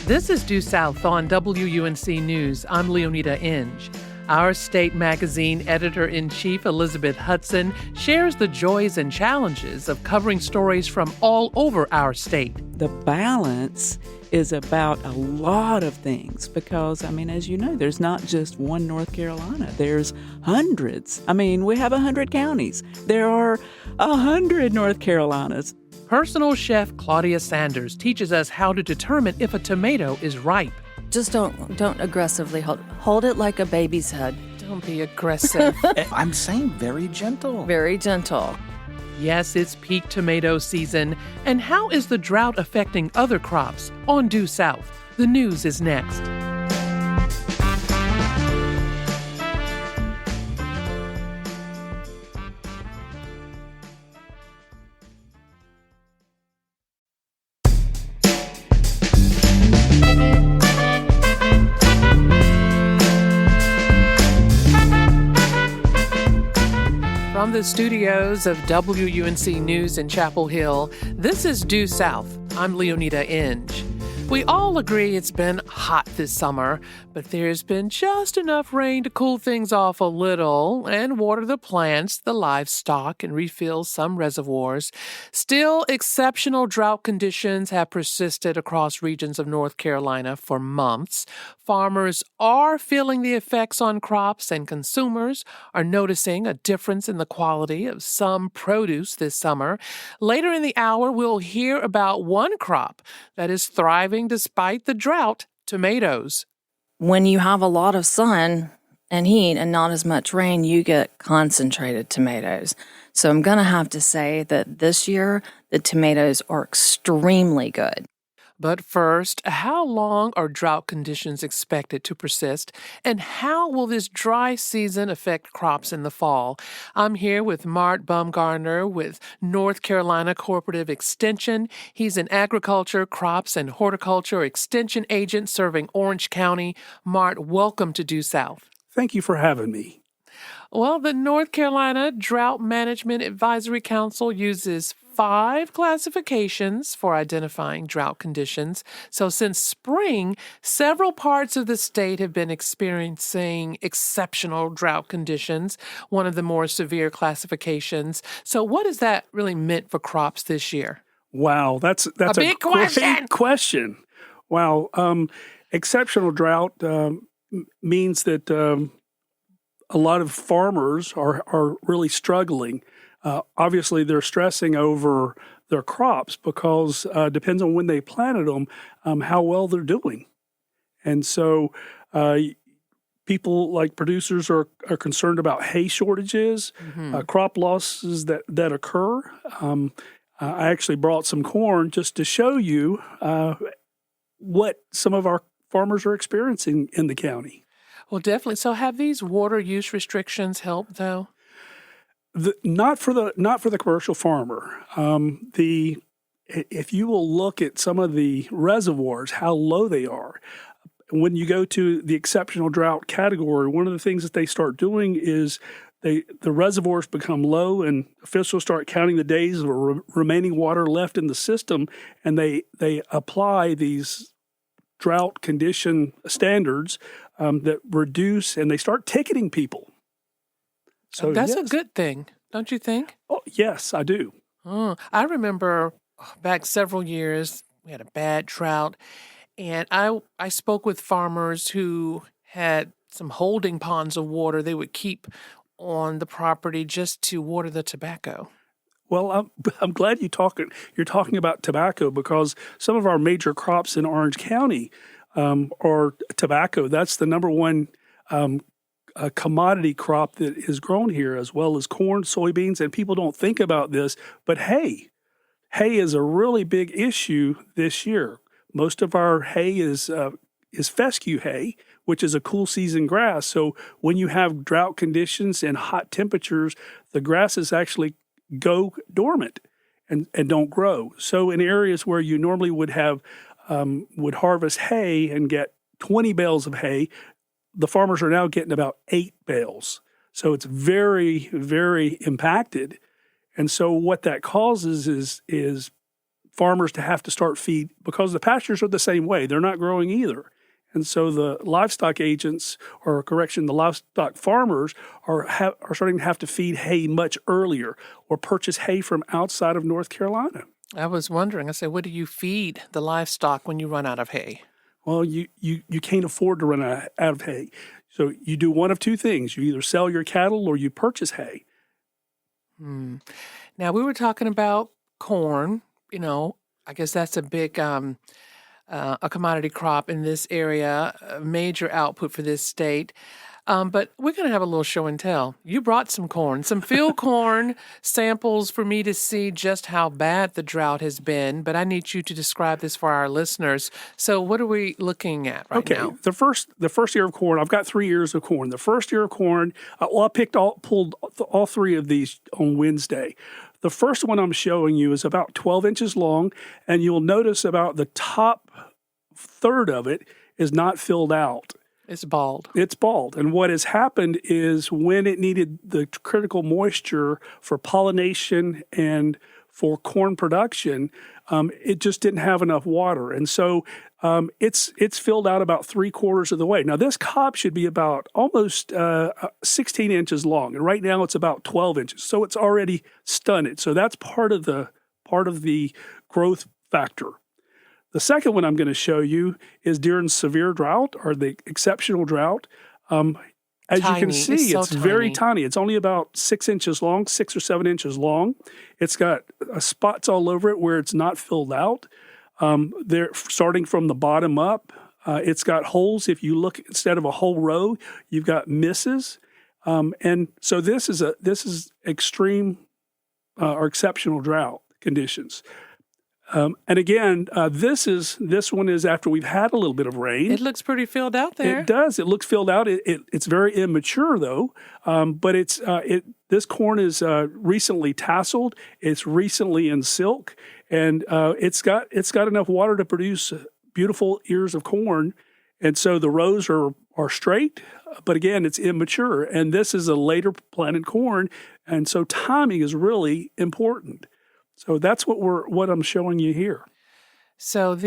This is Due South on WUNC News. I'm Leoneda Inge. Our state magazine editor-in-chief, Elizabeth Hudson, shares the joys and challenges of covering stories from all over our state. The balance is about a lot of things because, as you know, there's not just one North Carolina. There's hundreds. We have 100 counties. There are 100 North Carolinas. Personal chef Claudia Sanders teaches us how to determine if a tomato is ripe. Just don't aggressively hold it like a baby's head. Don't be aggressive. I'm saying very gentle. Very gentle. Yes, it's peak tomato season. And how is the drought affecting other crops? On Due South, the news is next. From the studios of WUNC News in Chapel Hill, this is Due South. I'm Leoneda Inge. We all agree it's been hot this summer, but there's been just enough rain to cool things off a little and water the plants, the livestock, and refill some reservoirs. Still, exceptional drought conditions have persisted across regions of North Carolina for months. Farmers are feeling the effects on crops, and consumers are noticing a difference in the quality of some produce this summer. Later in the hour, we'll hear about one crop that is thriving despite the drought: tomatoes. When you have a lot of sun and heat and not as much rain, you get concentrated tomatoes. So I'm going to have to say that this year, the tomatoes are extremely good. But first, how long are drought conditions expected to persist, and how will this dry season affect crops in the fall? I'm here with Mart Bumgarner with North Carolina Cooperative Extension. He's an agriculture, crops, and horticulture extension agent serving Orange County. Mart, welcome to Due South. Thank you for having me. Well, the North Carolina Drought Management Advisory Council uses 5 classifications for identifying drought conditions. So since spring, several parts of the state have been experiencing exceptional drought conditions, one of the more severe classifications. So what has that really meant for crops this year? Wow, that's a big great question. Wow, exceptional drought means that a lot of farmers are really struggling. Obviously, they're stressing over their crops because depends on when they planted them, how well they're doing. And so people like producers are concerned about hay shortages, crop losses that occur. I actually brought some corn just to show you what some of our farmers are experiencing in the county. Well, definitely. So have these water use restrictions helped, though? Not for the commercial farmer. If you will look at some of the reservoirs, how low they are. When you go to the exceptional drought category, one of the things that they start doing is the reservoirs become low, and officials start counting the days of remaining water left in the system, and they apply these drought condition standards that reduce, and they start ticketing people. So that's yes. a good thing, don't you think? Oh, yes, I do. I remember back several years, we had a bad drought, and I spoke with farmers who had some holding ponds of water they would keep on the property just to water the tobacco. Well, I'm glad you're talking about tobacco because some of our major crops in Orange County are tobacco. That's the number one a commodity crop that is grown here, as well as corn, soybeans, and people don't think about this, but hay is a really big issue this year. Most of our hay is fescue hay, which is a cool season grass. So when you have drought conditions and hot temperatures, the grasses actually go dormant and don't grow. So in areas where you normally would harvest hay and get 20 bales of hay, the farmers are now getting about 8 bales. So it's very, very impacted. And so what that causes is farmers to have to start feed because the pastures are the same way. They're not growing either. And so the livestock agents, the livestock farmers are starting to have to feed hay much earlier or purchase hay from outside of North Carolina. I was wondering, I said, what do you feed the livestock when you run out of hay? Well, you can't afford to run out of hay. So you do one of two things. You either sell your cattle or you purchase hay. Now, we were talking about corn. I guess that's a big a commodity crop in this area, a major output for this state. But we're going to have a little show and tell. You brought some corn, some field corn samples for me to see just how bad the drought has been. But I need you to describe this for our listeners. So what are we looking at right now? The first ear of corn, I've got 3 ears of corn. The first ear of corn, I pulled all three of these on Wednesday. The first one I'm showing you is about 12 inches long, and you'll notice about the top third of it is not filled out. It's bald. It's bald. And what has happened is when it needed the critical moisture for pollination and for corn production, it just didn't have enough water. And so it's filled out about 3/4 of the way. Now, this cob should be about almost 16 inches long. And right now it's about 12 inches. So it's already stunted. So that's part of the growth factor. The second one I'm going to show you is during severe drought or the exceptional drought. As you can see, it's very tiny. It's only about 6 inches long, 6 or 7 inches long. It's got spots all over it where it's not filled out. They're starting from the bottom up. It's got holes. If you look, instead of a whole row, you've got misses. And so this is extreme or exceptional drought conditions. And again, this one is after we've had a little bit of rain. It looks pretty filled out there. It does. It looks filled out. It's very immature though. But this corn is recently tasseled. It's recently in silk, and it's got enough water to produce beautiful ears of corn. And so the rows are straight, but again, it's immature. And this is a later planted corn, and so timing is really important. So that's what I'm showing you here. So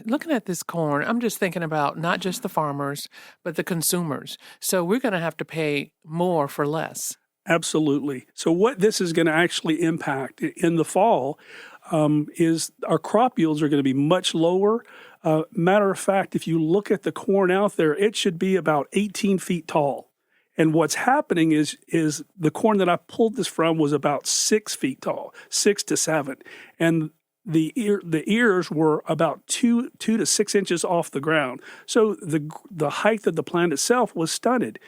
looking at this corn, I'm just thinking about not just the farmers, but the consumers. So we're going to have to pay more for less. Absolutely. So what this is going to actually impact in the fall is our crop yields are going to be much lower. Matter of fact, if you look at the corn out there, it should be about 18 feet tall. And what's happening is the corn that I pulled this from was about 6 feet tall, 6 to 7. And the ears were about 2 to 6 inches off the ground. So the height of the plant itself was stunted.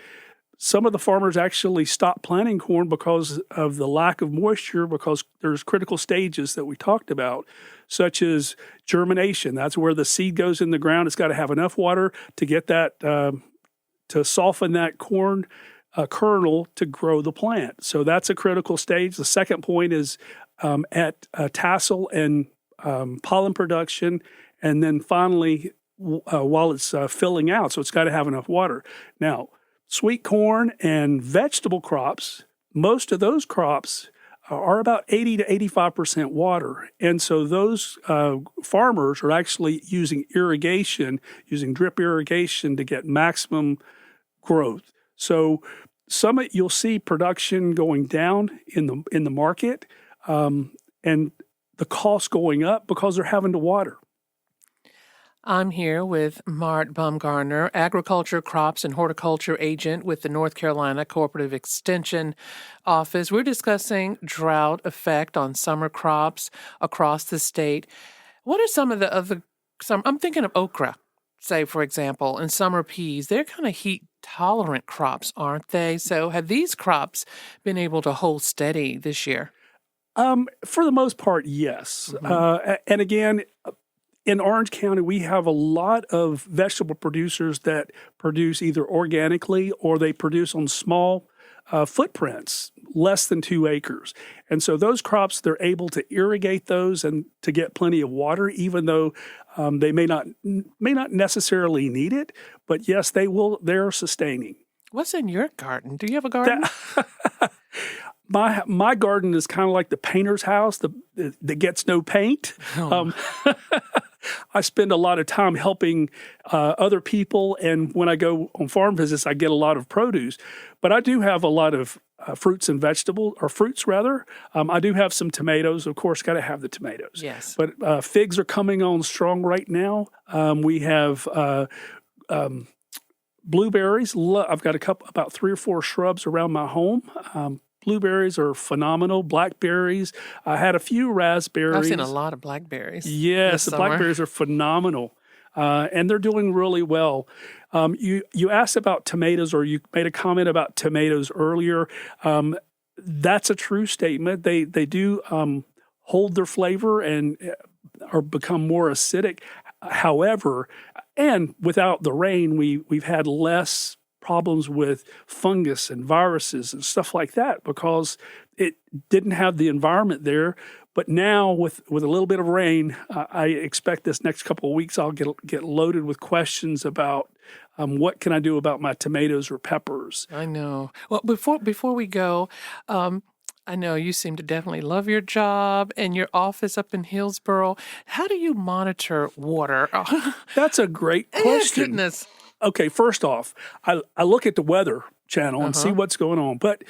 Some of the farmers actually stopped planting corn because of the lack of moisture, because there's critical stages that we talked about, such as germination. That's where the seed goes in the ground. It's got to have enough water to get that to soften that corn kernel to grow the plant. So that's a critical stage. The second point is at tassel and pollen production. And then finally, while it's filling out, so it's got to have enough water. Now, sweet corn and vegetable crops, most of those crops are about 80 to 85% water. And so those farmers are actually using drip irrigation to get maximum growth. So you'll see production going down in the market, and the cost going up because they're having to water. I'm here with Mart Bumgarner, agriculture, crops, and horticulture agent with the North Carolina Cooperative Extension Office. We're discussing drought effect on summer crops across the state. What are some of I'm thinking of okra, say, for example, and summer peas. They're kind of heat-tolerant crops, aren't they? So have these crops been able to hold steady this year? For the most part, yes. Mm-hmm. And again, in Orange County, we have a lot of vegetable producers that produce either organically or they produce on small footprints, less than 2 acres. And so those crops, they're able to irrigate those and to get plenty of water, even though they may not necessarily need it. But yes, they're sustaining. What's in your garden? Do you have a garden? my garden is kind of like the painter's house that gets no paint. I spend a lot of time helping other people, and when I go on farm visits, I get a lot of produce. But I do have a lot of fruits and vegetables, or fruits rather. I do have some tomatoes. Of course, got to have the tomatoes. Yes. But figs are coming on strong right now. We have blueberries. I've got about 3 or 4 shrubs around my home. Blueberries are phenomenal. Blackberries. I had a few raspberries. I've seen a lot of blackberries. Yes, the blackberries are phenomenal, and they're doing really well. You asked about tomatoes, or you made a comment about tomatoes earlier. That's a true statement. They do hold their flavor and or become more acidic. However, and without the rain, we've had less problems with fungus and viruses and stuff like that because it didn't have the environment there. But now with a little bit of rain, I expect this next couple of weeks I'll get loaded with questions about what can I do about my tomatoes or peppers. I know. Well, before we go, I know you seem to definitely love your job and your office up in Hillsboro. How do you monitor water? That's a great question. Goodness. Okay, first off, I look at the weather channel and see what's going on. But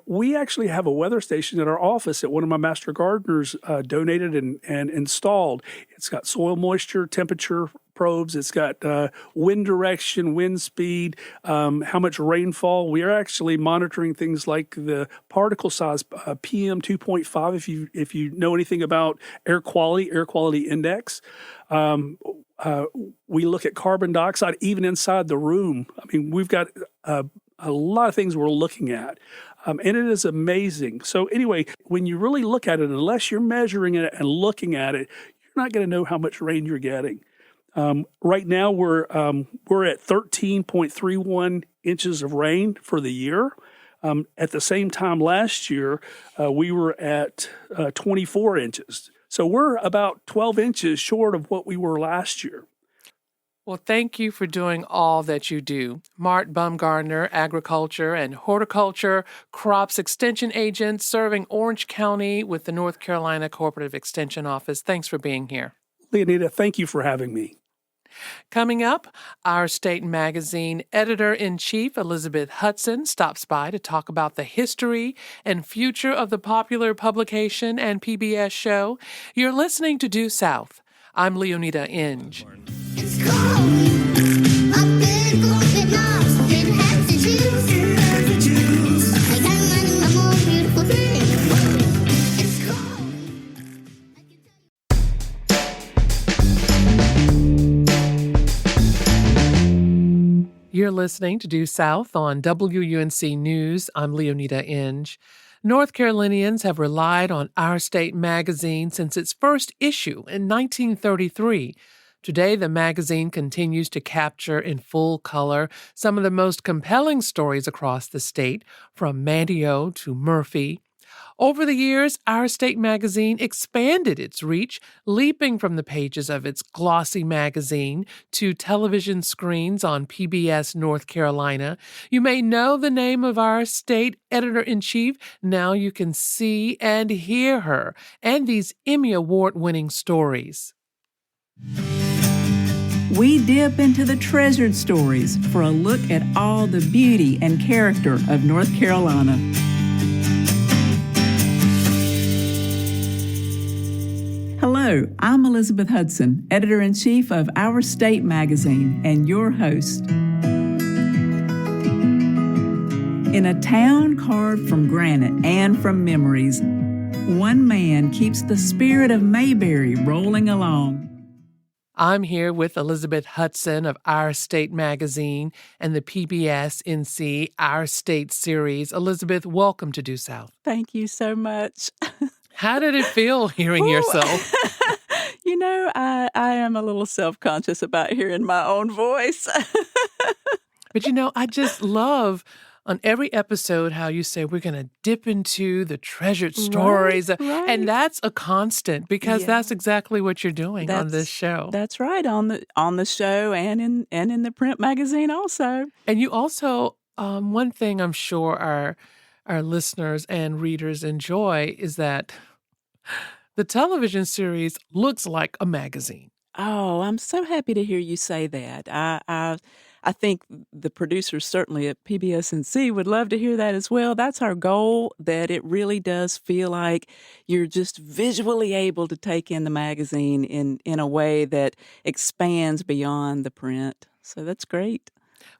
we actually have a weather station at our office that one of my master gardeners donated and installed. It's got soil moisture, temperature probes. It's got wind direction, wind speed, how much rainfall. We are actually monitoring things like the particle size, PM 2.5, if you know anything about air quality index. We look at carbon dioxide even inside the room. I mean, we've got a lot of things we're looking at. And it is amazing. So anyway, when you really look at it, unless you're measuring it and looking at it, you're not going to know how much rain you're getting. Right now, we're at 13.31 inches of rain for the year. At the same time last year, we were at 24 inches. So we're about 12 inches short of what we were last year. Well, thank you for doing all that you do. Mart Bumgarner, Agriculture and Horticulture, Crops Extension Agent serving Orange County with the North Carolina Cooperative Extension Office. Thanks for being here. Leoneda, thank you for having me. Coming up, Our State Magazine Editor-in-Chief Elizabeth Hudson stops by to talk about the history and future of the popular publication and PBS show. You're listening to Due South. I'm Leoneda Inge. It's cold. A big open nose. It has to choose. I got a more beautiful thing. It's cold. You're listening to Due South on WUNC News. I'm Leoneda Inge. North Carolinians have relied on Our State magazine since its first issue in 1933. Today, the magazine continues to capture in full color some of the most compelling stories across the state, from Mandio to Murphy. Over the years, Our State magazine expanded its reach, leaping from the pages of its glossy magazine to television screens on PBS North Carolina. You may know the name of Our State Editor-in-Chief. Now you can see and hear her and these Emmy Award-winning stories. We dip into the treasured stories for a look at all the beauty and character of North Carolina. Hello, I'm Elizabeth Hudson, Editor-in-Chief of Our State Magazine and your host. In a town carved from granite and from memories, one man keeps the spirit of Mayberry rolling along. I'm here with Elizabeth Hudson of Our State Magazine and the PBS NC Our State series. Elizabeth, welcome to Due South. Thank you so much. How did it feel hearing yourself? You know, I am a little self-conscious about hearing my own voice. But you know, I just love on every episode how you say we're going to dip into the treasured stories. Right. And that's a constant because that's exactly what you're doing on this show. That's right, on the show and in the print magazine also. And you also, one thing I'm sure our our listeners and readers enjoy is that the television series looks like a magazine. Oh, I'm so happy to hear you say that. I think the producers certainly at PBS&C would love to hear that as well. That's our goal, that it really does feel like you're just visually able to take in the magazine in a way that expands beyond the print. So that's great.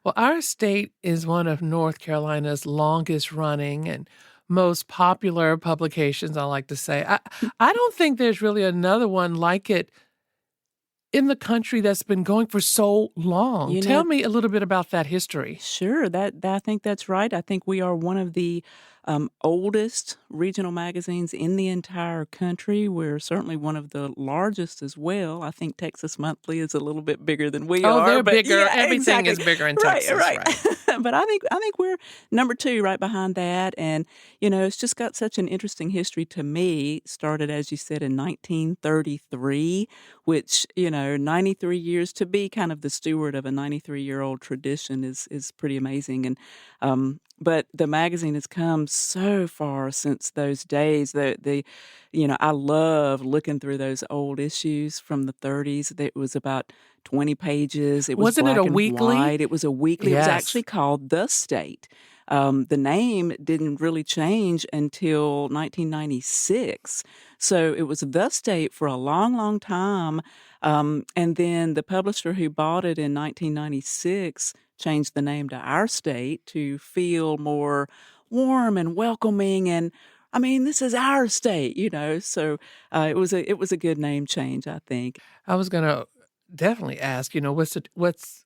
Well, our state is one of North Carolina's longest running and most popular publications, I like to say. I don't think there's really another one like it in the country that's been going for so long. You know- Tell me a little bit about that history. Sure, that I think that's right. I think we are one of the oldest regional magazines in the entire country. We're certainly one of the largest as well. I think Texas Monthly is a little bit bigger than we are. Oh, they're but bigger. yeah, Everything exactly. is bigger in Right, Texas, right. right? But I think we're number 2 right behind that. And, it's just got such an interesting history to me. Started, as you said, in 1933, which, 93 years, to be kind of the steward of a 93-year-old tradition is pretty amazing. And but the magazine has come so far since those days. I love looking through those old issues from the 30s. It was about 20 pages. It was Wasn't it black a and weekly? white. It was a weekly. It was Yes. actually called The State. The name didn't really change until 1996. So it was The State for a long, long time. And then the publisher who bought it in 1996 changed the name to Our State to feel more warm and welcoming. And I mean, this is our state, So it was a good name change, I think. I was going to definitely ask, what's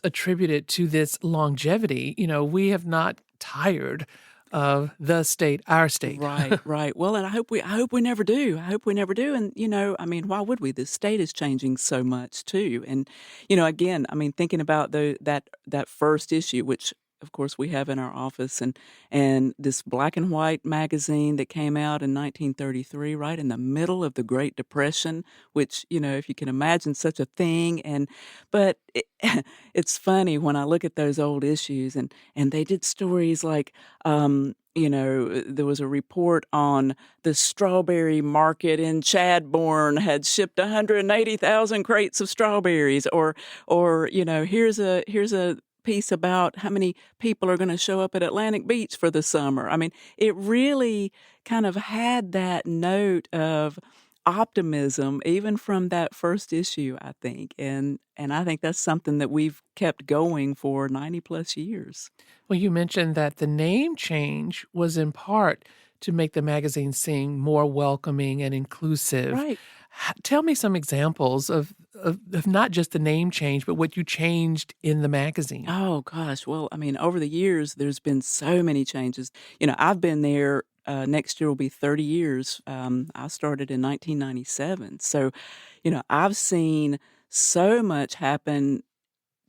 attributed to this longevity? We have not tired of the state, our state. Right, right. Well, and I hope we never do. I hope we never do. And why would we? The state is changing so much too. And again, thinking about that first issue, which of course we have in our office, and this black and white magazine that came out in 1933, right in the middle of the Great Depression, which if you can imagine such a thing. But it's funny when I look at those old issues, and they did stories like there was a report on the strawberry market in Chadbourne had shipped 180,000 crates of strawberries, or here's a piece about how many people are going to show up at Atlantic Beach for the summer. It really kind of had that note of optimism even from that first issue, I think. And I think that's something that we've kept going for 90 plus years. Well, you mentioned that the name change was in part to make the magazine seem more welcoming and inclusive. Right. Tell me some examples of not just the name change, but what you changed in the magazine. Oh, gosh. Well, over the years, there's been so many changes. I've been there. Next year will be 30 years. I started in 1997. So, I've seen so much happen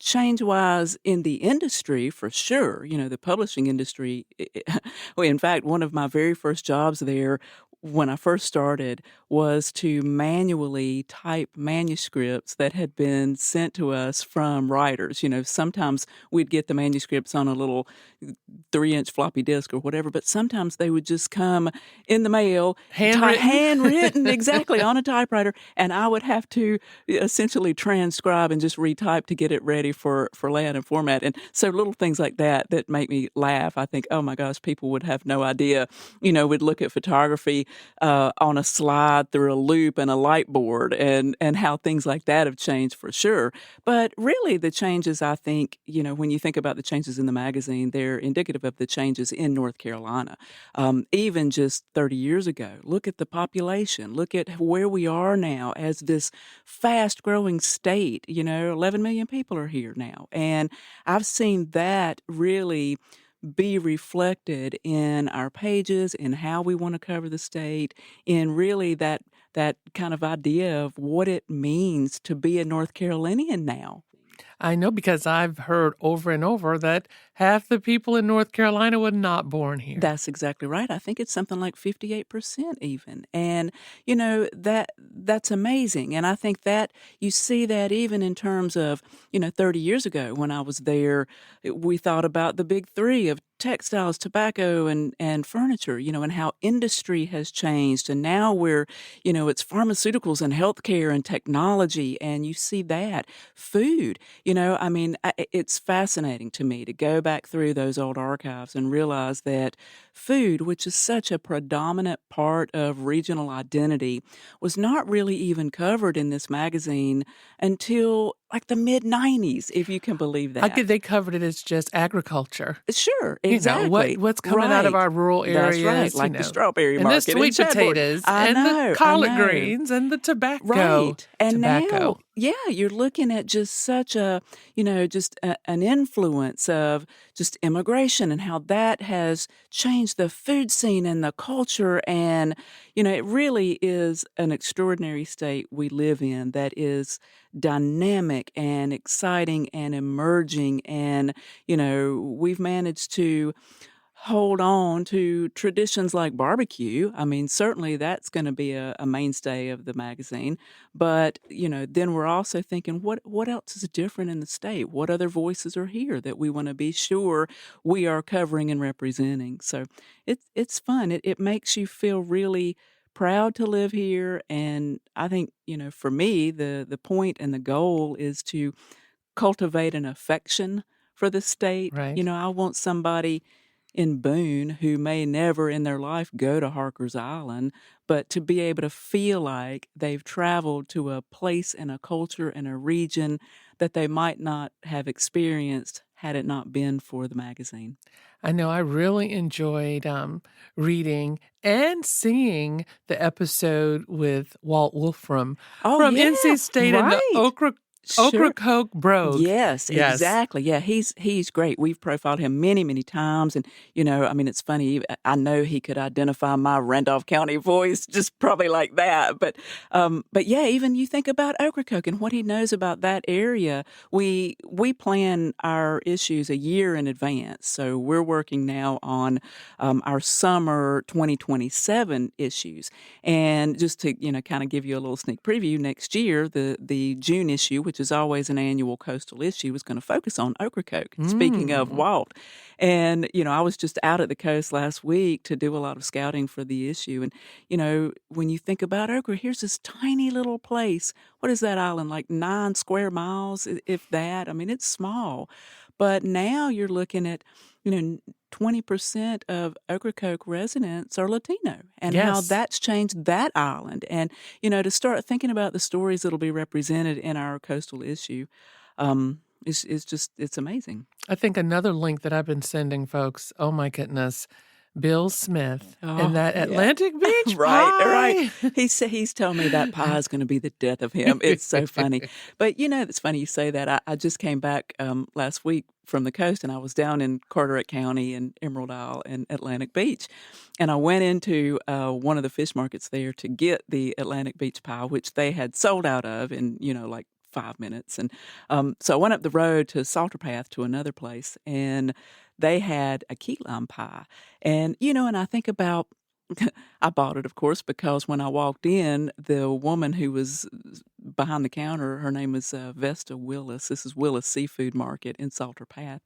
change-wise in the industry, for sure. The publishing industry. Well, in fact, one of my very first jobs there when I first started was to manually type manuscripts that had been sent to us from writers. Sometimes we'd get the manuscripts on a little 3-inch floppy disk or whatever, but sometimes they would just come in the mail, handwritten exactly on a typewriter, and I would have to essentially transcribe and just retype to get it ready for layout and format. And so little things like that make me laugh. I think, oh my gosh, people would have no idea. We'd look at photography on a slide through a loop and a light board, and how things like that have changed for sure. But really the changes, I think, when you think about the changes in the magazine, they're indicative of the changes in North Carolina. Even just 30 years ago, look at the population, look at where we are now as this fast growing state. 11 million people are here now. And I've seen that really be reflected in our pages, in how we want to cover the state, in really that kind of idea of what it means to be a North Carolinian now. I know, because I've heard over and over that half the people in North Carolina were not born here. That's exactly right. I think it's something like 58% even. And, that's amazing. And I think that you see that even in terms of, 30 years ago when I was there, we thought about the big three of textiles, tobacco, and furniture, and how industry has changed. And now it's pharmaceuticals and healthcare and technology. And you see that. Food, it's fascinating to me to go back through those old archives and realize that food, which is such a predominant part of regional identity, was not really even covered in this magazine until like the mid-90s, if you can believe that. They covered it as just agriculture. Sure, exactly. What's coming out of our rural areas. That's right, like the strawberry and market the sweet potatoes and the collard greens and the tobacco. Right. And tobacco. now, you're looking at just such an influence of just immigration and how that has changed the food scene and the culture. And, it really is an extraordinary state we live in that is dynamic and exciting and emerging. And, we've managed to hold on to traditions like barbecue. I mean, certainly that's going to be a mainstay of the magazine. But, then we're also thinking, what else is different in the state? What other voices are here that we want to be sure we are covering and representing? So it's fun. It makes you feel really proud to live here. And I think, for me, the point and the goal is to cultivate an affection for the state. Right. I want somebody in Boone who may never in their life go to Harker's Island, but to be able to feel like they've traveled to a place and a culture and a region that they might not have experienced had it not been for the magazine. I know I really enjoyed reading and seeing the episode with Walt Wolfram from NC State and the Ocracoke Brogue. Yes, exactly. Yeah, he's great. We've profiled him many, many times. And, it's funny. I know he could identify my Randolph County voice just probably like that. But yeah, even you think about Ocracoke and what he knows about that area. We plan our issues a year in advance. So we're working now on our summer 2027 issues. And just to, kind of give you a little sneak preview, next year, the June issue, which is always an annual coastal issue, was going to focus on Ocracoke. Speaking of Walt. And, I was just out at the coast last week to do a lot of scouting for the issue. And, when you think about Ocra, here's this tiny little place. What is that island? Like 9 square miles, if that. I mean, it's small. But now you're looking at, 20% of Ocracoke residents are Latino, and how that's changed that island. And, to start thinking about the stories that'll be represented in our coastal issue, it's amazing. I think another link that I've been sending folks, oh my goodness, Bill Smith and that Atlantic Beach pie. Right. He's telling me that pie is going to be the death of him. It's so funny. But, it's funny you say that. I just came back last week from the coast, and I was down in Carteret County and Emerald Isle and Atlantic Beach. And I went into one of the fish markets there to get the Atlantic Beach pie, which they had sold out of in, like 5 minutes. And so I went up the road to Salter Path to another place, and they had a key lime pie. And, and I think about, I bought it, of course, because when I walked in, the woman who was behind the counter, her name was Vesta Willis. This is Willis Seafood Market in Salter Path.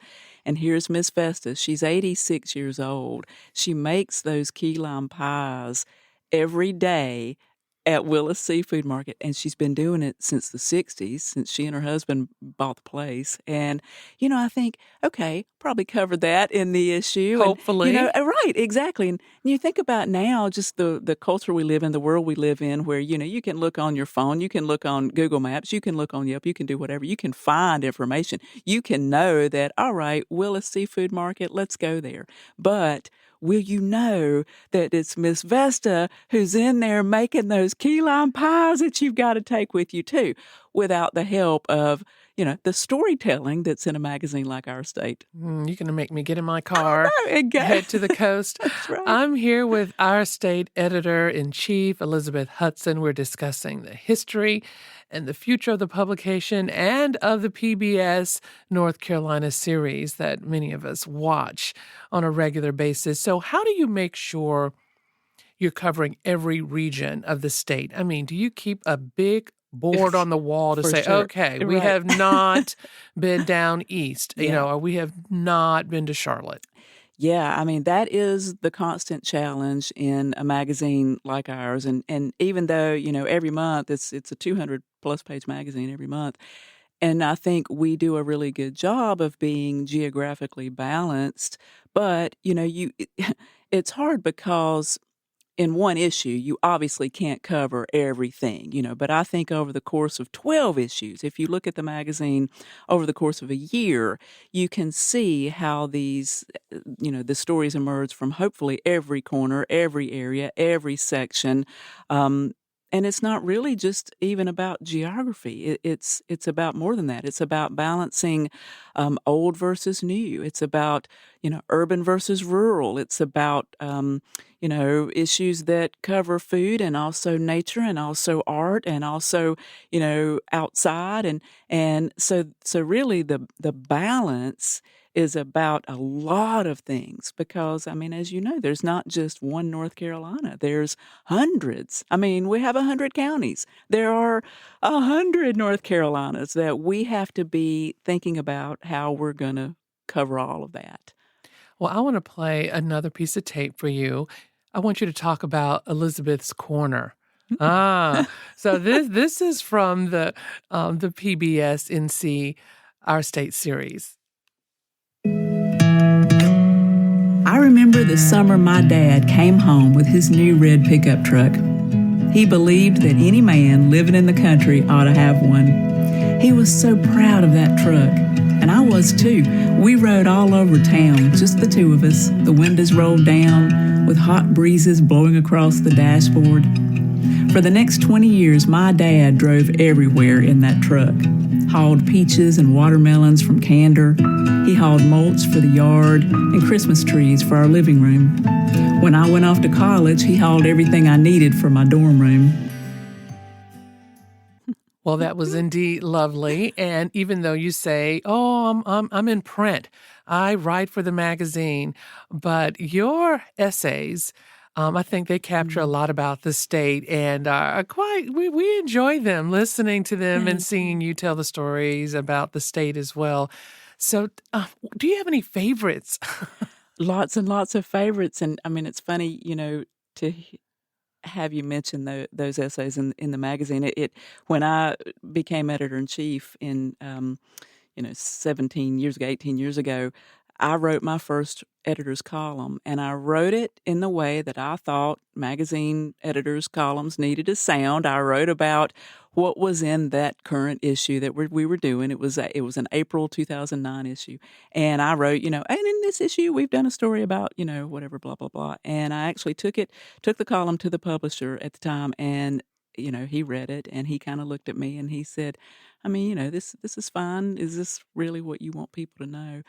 And here's Miss Vesta. She's 86 years old. She makes those key lime pies every day at Willis Seafood Market, and she's been doing it since the 60s, since she and her husband bought the place. And, I think, okay, probably covered that in the issue. Hopefully. And, right, exactly. And you think about now just the culture we live in, the world we live in, where, you can look on your phone, you can look on Google Maps, you can look on Yelp, you can do whatever. You can find information. You can know that, all right, Willis Seafood Market, let's go there. But will you know that it's Miss Vesta who's in there making those key lime pies that you've got to take with you too, without the help of, the storytelling that's in a magazine like Our State. You're going to make me get in my car and head to the coast. That's right. I'm here with Our State Editor-in-Chief, Elizabeth Hudson. We're discussing the history and the future of the publication and of the PBS North Carolina series that many of us watch on a regular basis. So how do you make sure you're covering every region of the state? I mean, do you keep a big board on the wall to say, sure. okay, we Right. have not been down east, Yeah. or we have not been to Charlotte? Yeah, I mean, that is the constant challenge in a magazine like ours. And even though, every month it's a 200 plus page magazine every month, and I think we do a really good job of being geographically balanced, but it's hard because in one issue, you obviously can't cover everything, but I think over the course of 12 issues, if you look at the magazine over the course of a year, you can see how the stories emerge from hopefully every corner, every area, every section. And it's not really just even about geography. It's about more than that. It's about balancing old versus new. It's about urban versus rural. It's about issues that cover food and also nature and also art and also outside and so really the balance is about a lot of things because, I mean, as you know, there's not just one North Carolina. There's hundreds. I mean, we have 100 counties. There are 100 North Carolinas that we have to be thinking about how we're going to cover all of that. Well, I want to play another piece of tape for you. I want you to talk about Elizabeth's Corner. So this is from the PBS NC Our State series. I remember the summer my dad came home with his new red pickup truck. He believed that any man living in the country ought to have one. He was so proud of that truck, and I was too. We rode all over town, just the two of us, the windows rolled down, with hot breezes blowing across the dashboard. For the next 20 years, my dad drove everywhere in that truck. Hauled peaches and watermelons from Candor. He hauled mulch for the yard and Christmas trees for our living room. When I went off to college, he hauled everything I needed for my dorm room. Well, that was indeed lovely. And even though you say, "Oh, I'm in print, I write for the magazine," but your essays, I think they capture a lot about the state, and we enjoy them, listening to them and seeing you tell the stories about the state as well. So, do you have any favorites? Lots and lots of favorites, and I mean, it's funny, to have you mention those essays in the magazine. It when I became editor in chief in 17 years ago, 18 years ago, I wrote my first editor's column, and I wrote it in the way that I thought magazine editors' columns needed to sound. I wrote about what was in that current issue that we were doing. It was an April 2009 issue, and I wrote, and in this issue we've done a story about, whatever, blah blah blah. And I actually took the column to the publisher at the time, and he read it, and he kind of looked at me, and he said, I mean, this is fine. Is this really what you want people to know?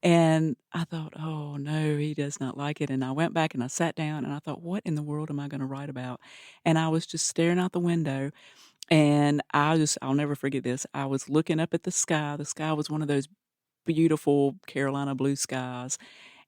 And I thought, oh, no, he does not like it. And I went back and I sat down and I thought, what in the world am I going to write about? And I was just staring out the window and I'll never forget this. I was looking up at the sky. The sky was one of those beautiful Carolina blue skies.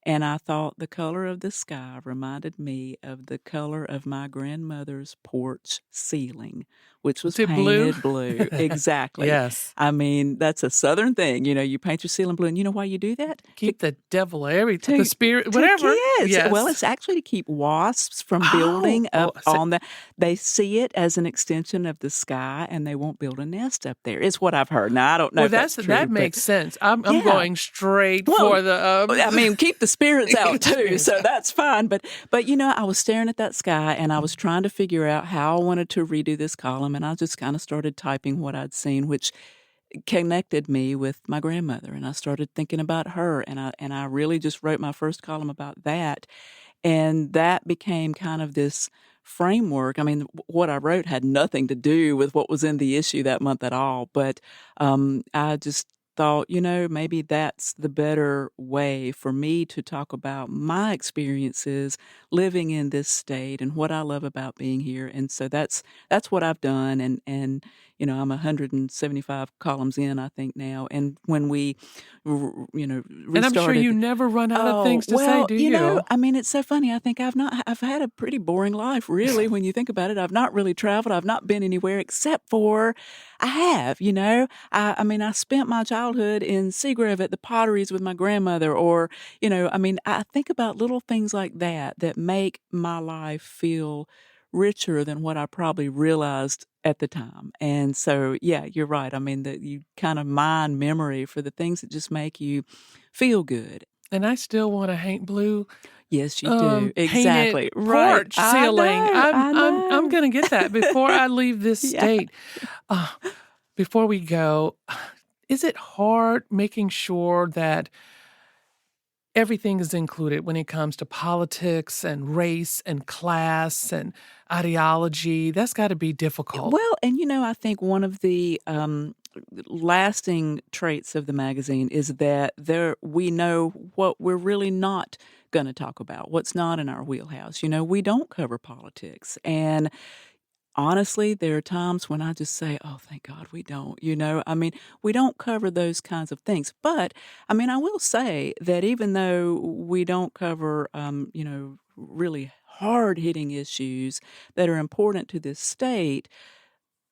And I thought the color of the sky reminded me of the color of my grandmother's porch ceiling, which was Is it blue? painted blue. Exactly. Yes. I mean, that's a Southern thing. You paint your ceiling blue. And you know why you do that? Keep the devil, the To- spirit, whatever. Yes. Well, it's actually to keep wasps from building up on the. They see it as an extension of the sky, and they won't build a nest up there. Is what I've heard. Now I don't know. Well, if that's true, that but- makes sense. I'm Yeah. going straight Well, for the. I mean, keep the spirits out too, Spirits so out. that's fine. But I was staring at that sky, and I was trying to figure out how I wanted to redo this column, and I just kind of started typing what I'd seen, which connected me with my grandmother, and I started thinking about her, and I really just wrote my first column about that, and that became kind of this framework. I mean, what I wrote had nothing to do with what was in the issue that month at all, but I just thought, maybe that's the better way for me to talk about my experiences living in this state and what I love about being here. And so that's what I've done. And I'm 175 columns in, I think now. And when we, restarted. And I'm sure you never run out of things to say, do you? I mean, it's so funny. I think I've had a pretty boring life, really, when you think about it. I've not really traveled. I've not been anywhere except for I have, I spent my childhood in Seagrove at the potteries with my grandmother, or, I think about little things like that make my life feel richer than what I probably realized at the time. And so, yeah, you're right. I mean, that you kind of mine memory for the things that just make you feel good. And I still want to hang blue. Yes, you do. Exactly. Painted porch ceiling. I know. I'm going to get that before I leave this Yeah. state. Before we go, is it hard making sure that everything is included when it comes to politics and race and class and ideology? That's got to be difficult. Well, and I think one of the lasting traits of the magazine is that we know what we're really not going to talk about, what's not in our wheelhouse. We don't cover politics. And honestly, there are times when I just say, oh, thank God we don't, we don't cover those kinds of things. But, I will say that even though we don't cover, really hard-hitting issues that are important to this state,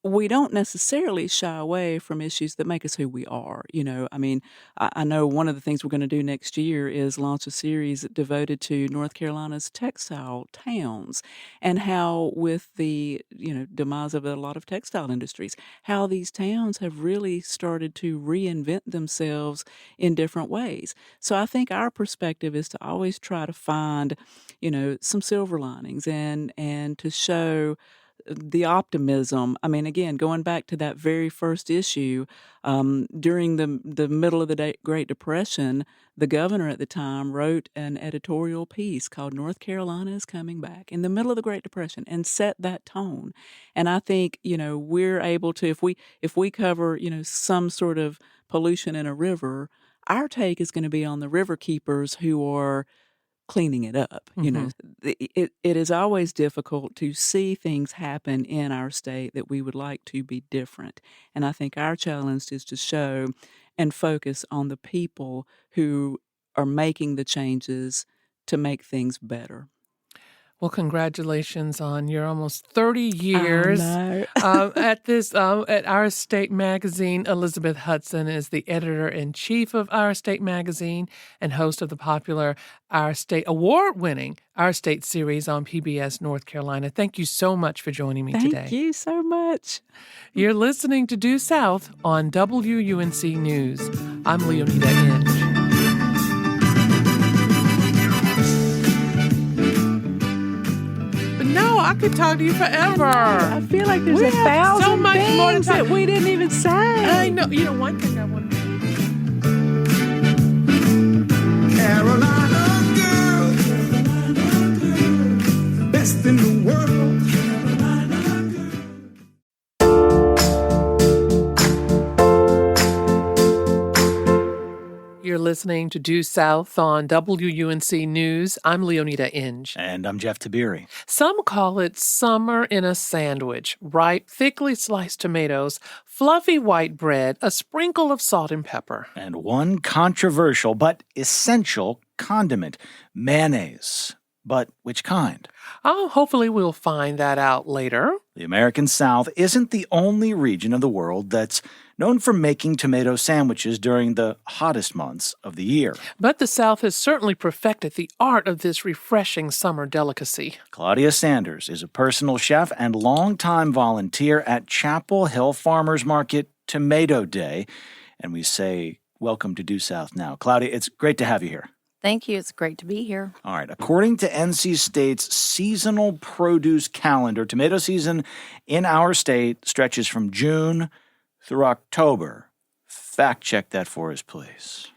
we don't necessarily shy away from issues that make us who we are. I know one of the things we're going to do next year is launch a series devoted to North Carolina's textile towns, and how with the, demise of a lot of textile industries, how these towns have really started to reinvent themselves in different ways. So I think our perspective is to always try to find, some silver linings and to show the optimism. Again, going back to that very first issue, during the middle of the Great Depression, the governor at the time wrote an editorial piece called "North Carolina is Coming Back" in the middle of the Great Depression, and set that tone. And I think, we're able to, if we cover, some sort of pollution in a river, our take is going to be on the river keepers who are cleaning it up. It is always difficult to see things happen in our state that we would like to be different. And I think our challenge is to show and focus on the people who are making the changes to make things better. Well, congratulations on your almost 30 years I at Our State Magazine. Elizabeth Hudson is the editor-in-chief of Our State Magazine and host of the popular Our State award-winning Our State series on PBS North Carolina. Thank you so much for joining me today. Thank you so much. You're listening to Due South on WUNC News. I'm Leoneda Inge. No, I could talk to you forever. I feel like there's We a have thousand so much more to things talk- that we didn't even say. I know. One thing I want to Carolina girl, best in the world. You're listening to Due South on WUNC News. I'm Leoneda Inge. And I'm Jeff Tiberii. Some call it summer in a sandwich. Ripe, thickly sliced tomatoes, fluffy white bread, a sprinkle of salt and pepper. And one controversial but essential condiment, mayonnaise. But which kind? Oh, hopefully we'll find that out later. The American South isn't the only region of the world that's known for making tomato sandwiches during the hottest months of the year. But the South has certainly perfected the art of this refreshing summer delicacy. Claudia Sanders is a personal chef and longtime volunteer at Chapel Hill Farmers Market Tomato Day. And we say, welcome to Due South now. Claudia, it's great to have you here. Thank you. It's great to be here. All right. According to NC State's seasonal produce calendar, tomato season in our state stretches from June through October. Fact check that for us, please.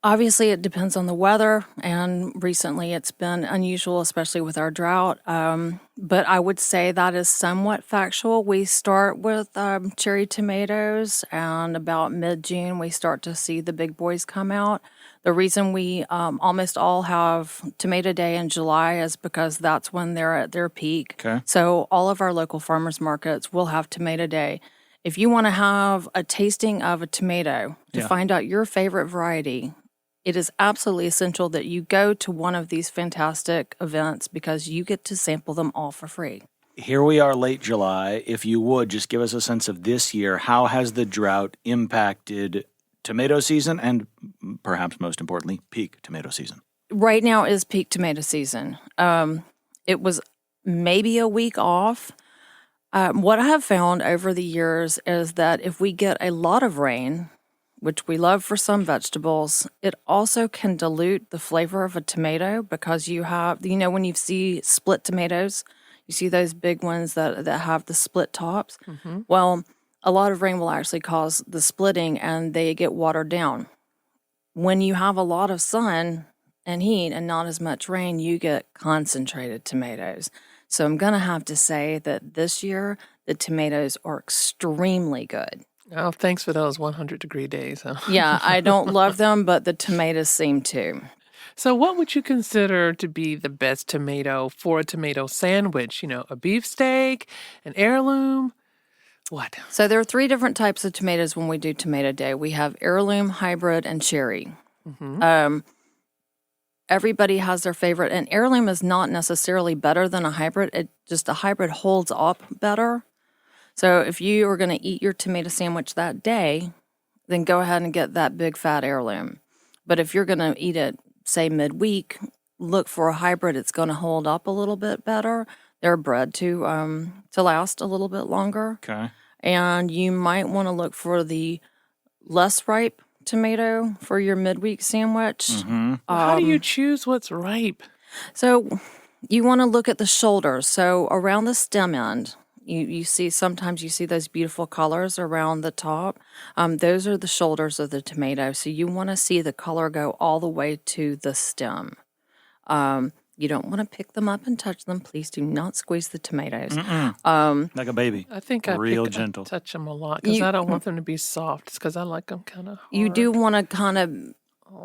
Obviously, it depends on the weather, and recently it's been unusual, especially with our drought. But I would say that is somewhat factual. We start with cherry tomatoes, and about mid-June, we start to see the big boys come out. The reason we almost all have Tomato Day in July is because that's when they're at their peak. Okay. So all of our local farmers markets will have Tomato Day if you want to have a tasting of a tomato to find out your favorite variety, it is absolutely essential that you go to one of these fantastic events because you get to sample them all for free. Here we are late July. If you would, just give us a sense of this year. How has the drought impacted tomato season and perhaps most importantly, peak tomato season? Right now is peak tomato season. It was maybe a week off. What I have found over the years is that if we get a lot of rain, which we love for some vegetables, it also can dilute the flavor of a tomato because you have, when you see split tomatoes, you see those big ones that have the split tops. Mm-hmm. Well, a lot of rain will actually cause the splitting and they get watered down. When you have a lot of sun and heat and not as much rain, you get concentrated tomatoes. So I'm going to have to say that this year, the tomatoes are extremely good. Oh, thanks for those 100-degree days. Huh? Yeah, I don't love them, but the tomatoes seem to. So what would you consider to be the best tomato for a tomato sandwich? A beefsteak, an heirloom? What? So there are 3 different types of tomatoes when we do Tomato Day. We have heirloom, hybrid, and cherry. Mm-hmm. Everybody has their favorite, and heirloom is not necessarily better than a hybrid. A hybrid holds up better. So if you are going to eat your tomato sandwich that day, then go ahead and get that big fat heirloom. But if you're going to eat it, say midweek, look for a hybrid. It's going to hold up a little bit better. They're bred to last a little bit longer. Okay. And you might want to look for the less ripe tomato for your midweek sandwich. Mm-hmm. How do you choose what's ripe? So you want to look at the shoulders. So around the stem end, you see those beautiful colors around the top. Those are the shoulders of the tomato. So you want to see the color go all the way to the stem. You don't want to pick them up and touch them. Please do not squeeze the tomatoes. Like a baby. I think Real I gentle. touch them a lot because I don't want them to be soft. It's because I like them kind of hard. You do want to kind of,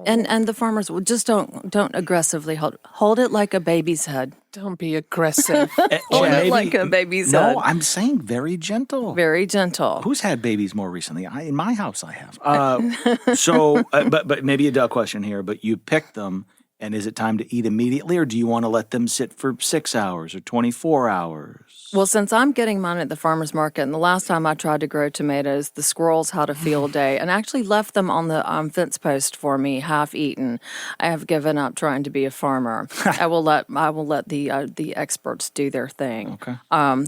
and the farmers will just don't aggressively hold it like a baby's head. Don't be aggressive. Hold it like a baby's head. No, I'm saying very gentle. Very gentle. Who's had babies more recently? In my house, I have. But maybe a duh question here. But you pick them. And is it time to eat immediately, or do you want to let them sit for 6 hours or 24 hours? Well, since I'm getting mine at the farmer's market, and the last time I tried to grow tomatoes, the squirrels had a field day and actually left them on the fence post for me, half eaten. I have given up trying to be a farmer. I will let the experts do their thing. Okay.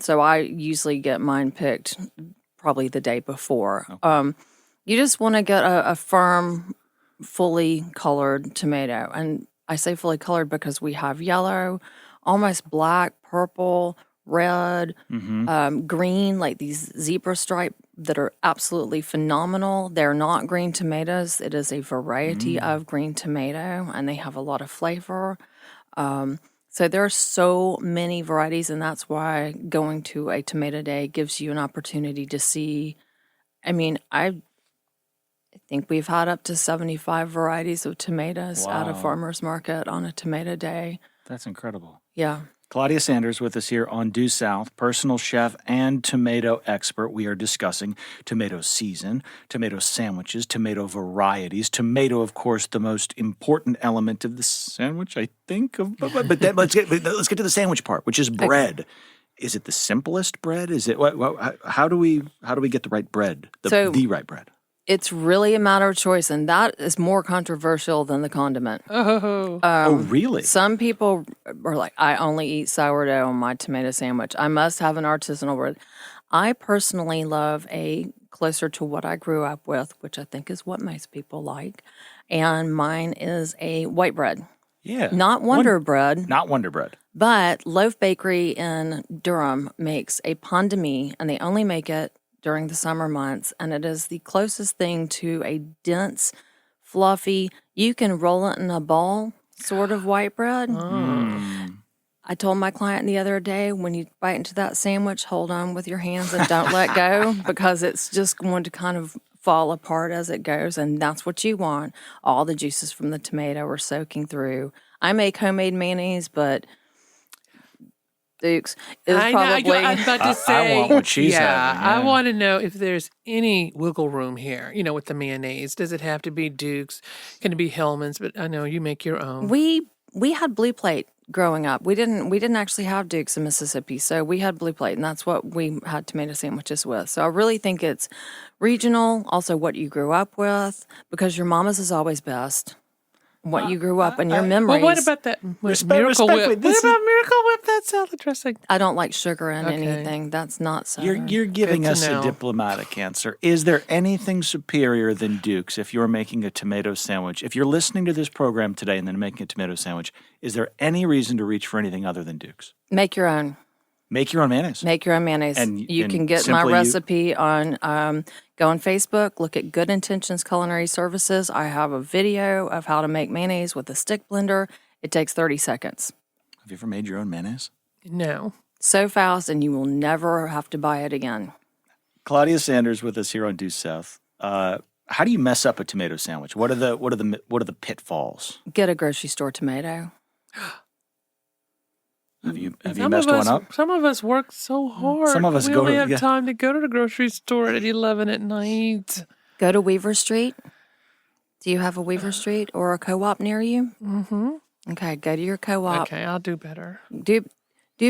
So I usually get mine picked probably the day before. Okay. You just want to get a firm, fully colored tomato, and I say fully colored because we have yellow, almost black, purple, red, green, like these zebra stripe that are absolutely phenomenal. They're not green tomatoes. It is a variety of green tomato, and they have a lot of flavor. So there are so many varieties, and that's why going to a tomato day gives you an opportunity to see. I think we've had up to 75 varieties of tomatoes at a farmer's market on a tomato day. That's incredible. Yeah. Claudia Sanders with us here on Due South, personal chef and tomato expert. We are discussing tomato season, tomato sandwiches, tomato varieties. Tomato, of course, the most important element of the sandwich, I think. But then let's get to the sandwich part, which is bread. Okay. Is it the simplest bread? Is it how do we get the right bread? The right bread. It's really a matter of choice, and that is more controversial than the condiment. Oh, really? Some people are like, I only eat sourdough on my tomato sandwich. I must have an artisanal bread. I personally love a closer to what I grew up with, which I think is what most people like, and mine is a white bread. Yeah. Not Wonder Bread. Not Wonder Bread. But Loaf Bakery in Durham makes a pain de mie, and they only make it during the summer months, and it is the closest thing to a dense, fluffy, you can roll it in a ball sort of white bread. I told my client the other day, when you bite into that sandwich, hold on with your hands and don't let go, because it's just going to kind of fall apart as it goes, and that's what you want. All the juices from the tomato are soaking through. I make homemade mayonnaise, but Dukes is I'm probably. about to I say. want what she's yeah, having, I yeah. want to know if there's any wiggle room here. With the mayonnaise, does it have to be Duke's? Can it be Hellman's? But I know you make your own. We had Blue Plate growing up. We didn't actually have Dukes in Mississippi, so we had Blue Plate, and that's what we had tomato sandwiches with. So I really think it's regional, also what you grew up with, because your mama's is always best. What you grew up and your memories. Well, what about that Miracle respectfully, Whip? this What about Miracle Whip? That salad dressing. I don't like sugar in Okay. anything. That's not so. You're giving Good to us a know. diplomatic answer. Is there anything superior than Duke's if you're making a tomato sandwich? If you're listening to this program today and then making a tomato sandwich, is there any reason to reach for anything other than Duke's? Make your own. Make your own mayonnaise. Make your own mayonnaise. And You can get my simply recipe on, go on Facebook, look at Good Intentions Culinary Services. I have a video of how to make mayonnaise with a stick blender. It takes 30 seconds. Have you ever made your own mayonnaise? No. So fast, and you will never have to buy it again. Claudia Sanders with us here on Due South. How do you mess up a tomato sandwich? What are the pitfalls? Get a grocery store tomato. Have you Some messed of us, one up? Some of us work so hard. Some of us we go only to- have yeah. time to go to the grocery store at 11 at night. Go to Weaver Street. Do you have a Weaver Street or a co-op near you? Mm-hmm. Okay, go to your co-op. Okay, I'll do better. Do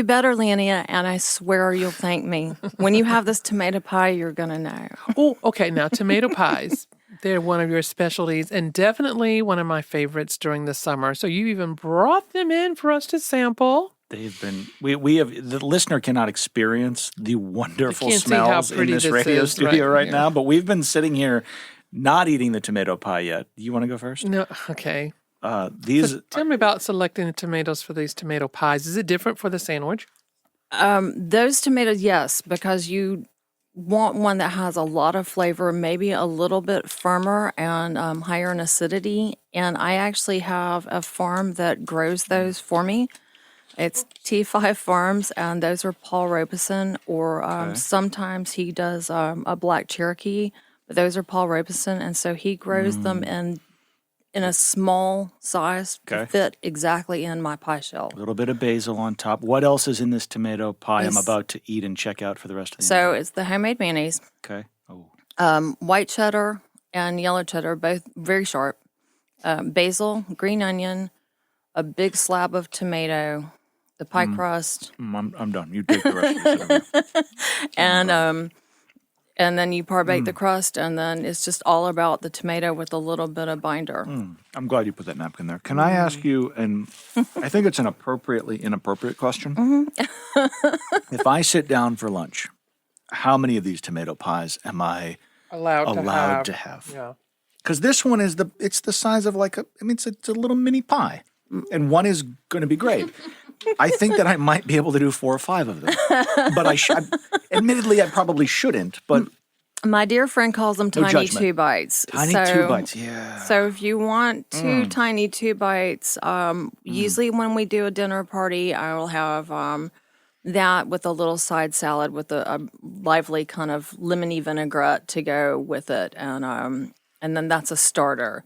better, Leoneda, and I swear you'll thank me. When you have this tomato pie, you're going to know. Oh, okay. Now, tomato pies. They're one of your specialties and definitely one of my favorites during the summer. So you even brought them in for us to sample. They've been we have the listener cannot experience the wonderful They can't see how smells in pretty this this radio is studio right right here. now, but we've been sitting here not eating the tomato pie yet. You want to go first? No, okay. These Tell me about selecting the tomatoes for these tomato pies. Is it different for the sandwich? Those tomatoes, yes, because you want one that has a lot of flavor, maybe a little bit firmer and higher in acidity. And I actually have a farm that grows those for me. It's T5 Farms, and those are Paul Robeson, or sometimes he does a Black Cherokee, but those are Paul Robeson, and so he grows them in a small size to Okay. fit exactly in my pie shell. a little bit of basil on top. What else is in this tomato pie I'm It's- about to eat and check out for the rest of the So it's the homemade mayonnaise, Okay. Oh. white cheddar and yellow cheddar, both very sharp, basil, green onion, a big slab of tomato, the pie crust, I'm done. You take the rest of this. and then you par bake the crust, and then it's just all about the tomato with a little bit of binder. I'm glad you put that napkin there. Can I ask you, and I think it's an appropriately inappropriate question. If I sit down for lunch, how many of these tomato pies am I allowed to have? Yeah. Because this one is it's the size of it's a little mini pie, and one is going to be great. I think that I might be able to do 4 or 5 of them, but admittedly, I probably shouldn't. But My dear friend calls them No tiny judgment. 2 bites. tiny So- 2 bites, yeah. So if you want 2 tiny 2 bites, usually when we do a dinner party, I will have that with a little side salad with a lively kind of lemony vinaigrette to go with it, and then that's a starter.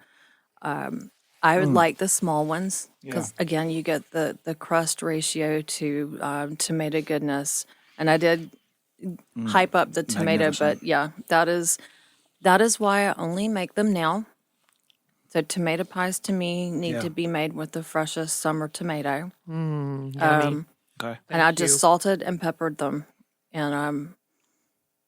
I would like the small ones because again, you get the crust ratio to tomato goodness, and I did hype up the tomato, Magnificent. but yeah, that is why I only make them now. So tomato pies to me need to be made with the freshest summer tomato. Okay. And I Thank just you. salted and peppered them. And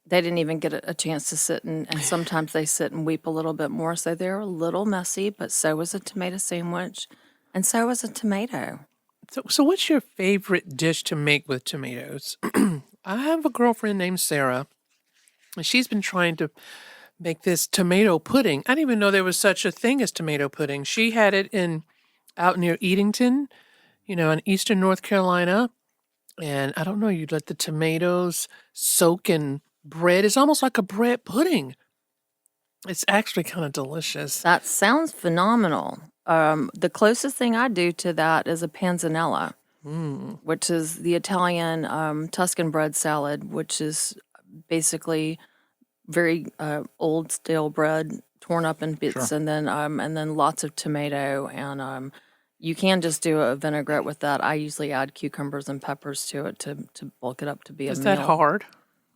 they didn't even get a chance to sit and sometimes they sit and weep a little bit more. So they're a little messy, but so was a tomato sandwich. And so was a tomato. So what's your favorite dish to make with tomatoes? I have a girlfriend named Sarah, and she's been trying to make this tomato pudding. I didn't even know there was such a thing as tomato pudding. She had it out near Edenton, in eastern North Carolina. And I don't know, you let the tomatoes soak in bread. It's almost like a bread pudding. It's actually kind of delicious. That sounds phenomenal. The closest thing I do to that is a panzanella, which is the Italian Tuscan bread salad, which is basically very old stale bread torn up in bits, and then lots of tomato and You can just do a vinaigrette with that. I usually add cucumbers and peppers to it to bulk it up to be a Is meal. that hard?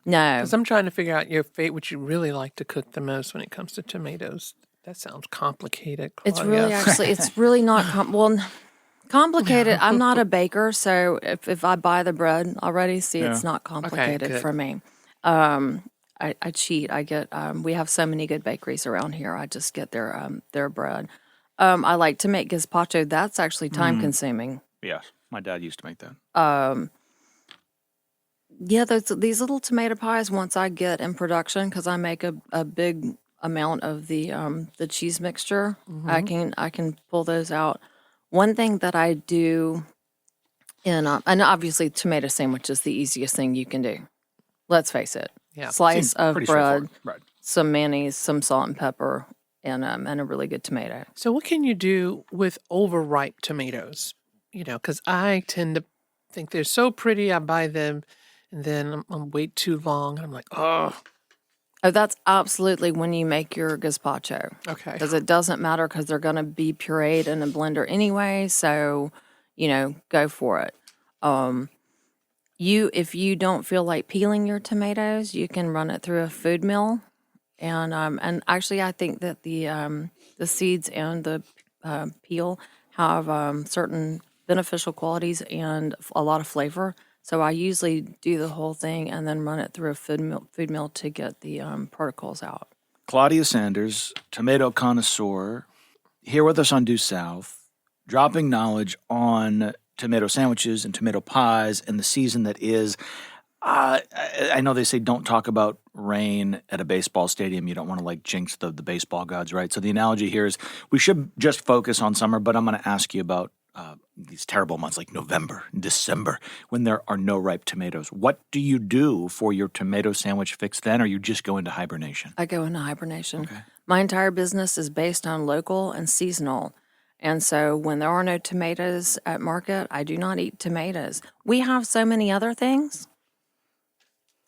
No. Because I'm trying to figure out what you really like to cook the most when it comes to tomatoes. That sounds complicated, Claudia. It's really it's really not complicated. I'm not a baker, so if I buy the bread already, it's not complicated good. for me. I cheat. I get we have so many good bakeries around here. I just get their bread. I like to make gazpacho. That's actually time consuming. Yes, my dad used to make that. Yeah, these little tomato pies. Once I get in production, because I make a big amount of the cheese mixture, I can pull those out. One thing that I do and obviously tomato sandwich is the easiest thing you can do. Let's face it. Yeah. Slice Seems of pretty bread, straightforward. Right. some mayonnaise, some salt and pepper, and a really good tomato. So what can you do with overripe tomatoes? Because I tend to think they're so pretty. I buy them, and then I'm wait too long, and I'm like, oh. Oh, that's absolutely when you make your gazpacho. Okay. Because it doesn't matter because they're going to be pureed in a blender anyway. So, go for it. If you don't feel like peeling your tomatoes, you can run it through a food mill. And actually, I think that the seeds and the peel have certain beneficial qualities and a lot of flavor. So I usually do the whole thing and then run it through a food mill to get the particles out. Claudia Sanders, tomato connoisseur, here with us on Due South, dropping knowledge on tomato sandwiches and tomato pies and the season that is. I know they say don't talk about rain at a baseball stadium. You don't want to jinx the baseball gods, right? So the analogy here is we should just focus on summer, but I'm going to ask you about these terrible months like November and December when there are no ripe tomatoes. What do you do for your tomato sandwich fix then, or you just go into hibernation? I go into hibernation. Okay. My entire business is based on local and seasonal. And so when there are no tomatoes at market, I do not eat tomatoes. We have so many other things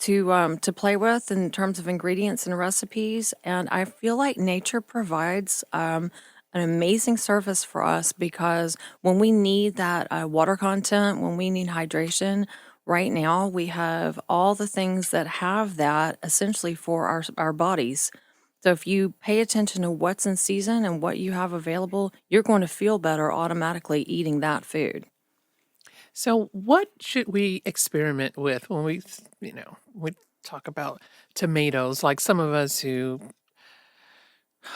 to play with in terms of ingredients and recipes. And I feel like nature provides an amazing service for us because when we need that water content, when we need hydration, right now we have all the things that have that essentially for our bodies. So if you pay attention to what's in season and what you have available, you're going to feel better automatically eating that food. So what should we experiment with when we talk about tomatoes? Like some of us who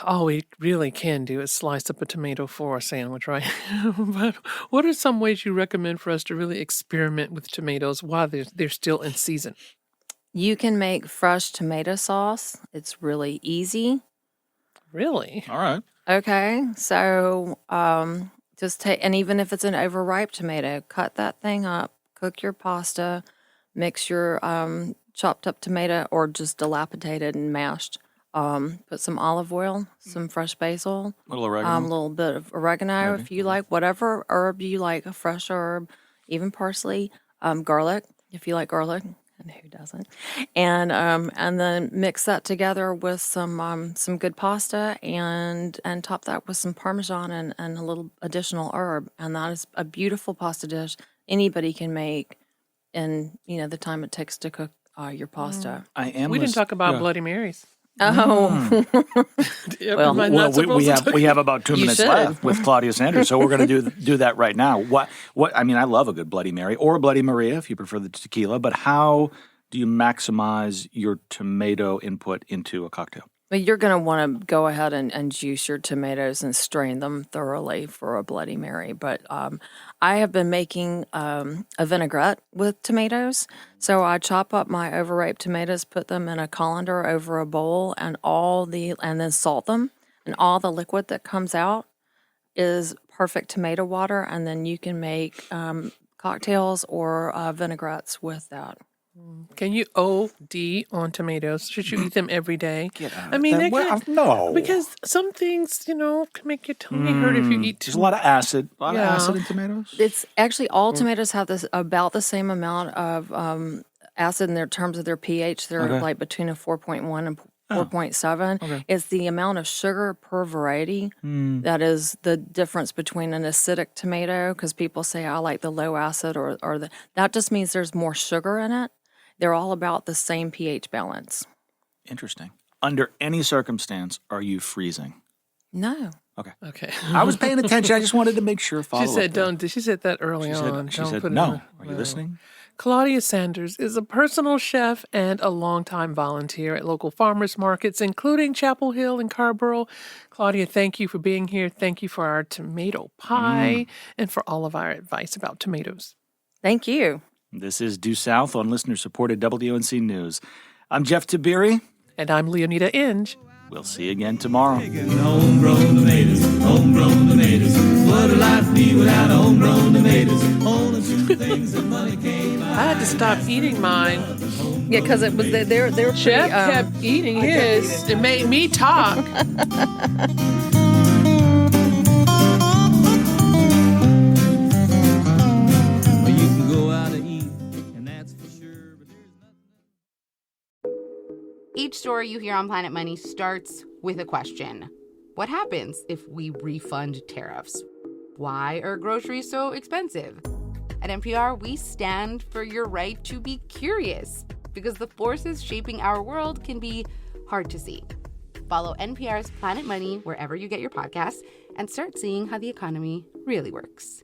all we really can do is slice up a tomato for a sandwich, right? But what are some ways you recommend for us to really experiment with tomatoes while they're still in season? You can make fresh tomato sauce. It's really easy. Really? All right. Okay, so just take, and even if it's an overripe tomato, cut that thing up, cook your pasta, mix your chopped up tomato or just dilapidated and mashed. Put some olive oil, some fresh basil, A little oregano. a little bit of oregano if you like, whatever herb you like, a fresh herb, even parsley, garlic if you like garlic, and who doesn't? And then mix that together with some good pasta and top that with some Parmesan and a little additional herb, and that is a beautiful pasta dish anybody can make in the time it takes to cook your pasta. We We didn't talk about Bloody Marys. Oh, Well, we have about 2 You minutes should. left with Claudia Sanders, so we're going to do that right now. What? I mean, I love a good Bloody Mary or a Bloody Maria if you prefer the tequila. But how do you maximize your tomato input into a cocktail? But you're going to want to go ahead and juice your tomatoes and strain them thoroughly for a Bloody Mary. But I have been making a vinaigrette with tomatoes. So I chop up my overripe tomatoes, put them in a colander over a bowl, and then salt them. And all the liquid that comes out is perfect tomato water. And then you can make cocktails or vinaigrettes with that. Can you OD on tomatoes? Should you eat them every day? Get out I mean, of they that. can, No. because some things, can make your tummy hurt if you eat There's too a lot of acid. Yeah. In tomatoes. It's actually all tomatoes have about the same amount of acid in their terms of their pH. They're Okay. like between a 4.1 4.7. Okay. It's the amount of sugar per variety. That is the difference between an acidic tomato, because people say, I like the low acid, or that just means there's more sugar in it. They're all about the same pH balance. Interesting. Under any circumstance, are you freezing? No. Okay. I was paying attention. I just wanted to make sure. She said, "Don't." She said that early on. She Don't said, put it no. in. Are you listening? Claudia Sanders is a personal chef and a longtime volunteer at local farmers markets, including Chapel Hill and Carrboro. Claudia, thank you for being here. Thank you for our tomato pie and for all of our advice about tomatoes. Thank you. This is Due South on listener-supported WUNC News. I'm Jeff Tiberii. And I'm Leoneda Inge. We'll see you again tomorrow. Homegrown tomatoes, homegrown tomatoes. What would life be without homegrown tomatoes? Only two things that money came I had to stop eating mine. Yeah, because it was they're Chef pretty, kept eating his. It made me talk. Well, you can go out and eat, and that's for sure. But there's nothing. Each story you hear on Planet Money starts with a question. What happens if we refund tariffs? Why are groceries so expensive? At NPR, we stand for your right to be curious, because the forces shaping our world can be hard to see. Follow NPR's Planet Money wherever you get your podcasts and start seeing how the economy really works.